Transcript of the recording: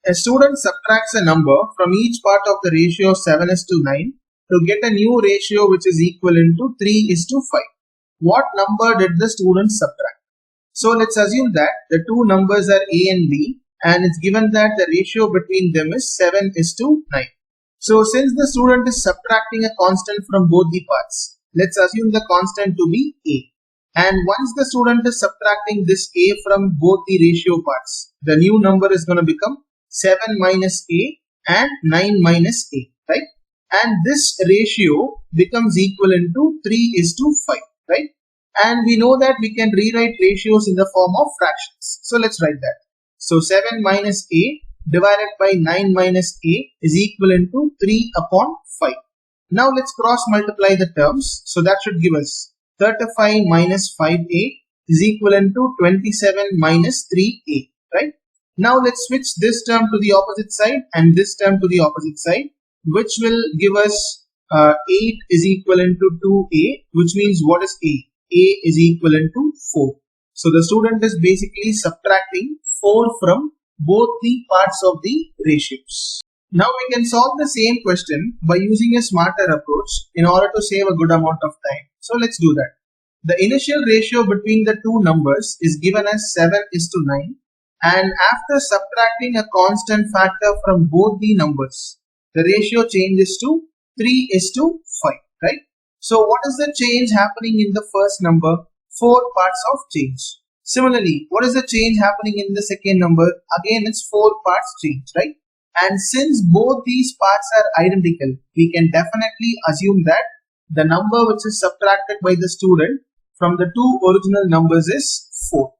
A student subtracts a number from each part of the ratio 7:9 to get a new ratio which is equivalent to 3:5. What number did the student subtract? So let's assume that the two numbers are A and B, and it's given that the ratio between them is 7:9. So since the student is subtracting a constant from both the parts, let's assume the constant to be A. And once the student is subtracting this A from both the ratio parts, the new number is going to become 7 minus A and 9 minus A, right? And this ratio becomes equivalent to 3:5, right? And we know that we can rewrite ratios in the form of fractions. So let's write that. So 7 minus A divided by 9 minus A is equivalent to 3 upon 5. Now let's cross multiply the terms. So that should give us 35 minus 5A is equivalent to 27 minus 3A, right? Now let's switch this term to the opposite side and this term to the opposite side, which will give us 8 is equivalent to 2A, which means what is A? A is equivalent to 4. So the student is basically subtracting 4 from both the parts of the ratios. Now we can solve the same question by using a smarter approach in order to save a good amount of time. So let's do that. The initial ratio between the two numbers is given as 7:9, and after subtracting a constant factor from both the numbers, the ratio changes to 3:5, right? So what is the change happening in the first number? 4 parts of change. Similarly, what is the change happening in the second number? Again, it's 4 parts change, right? And since both these parts are identical, we can definitely assume that the number which is subtracted by the student from the two original numbers is 4.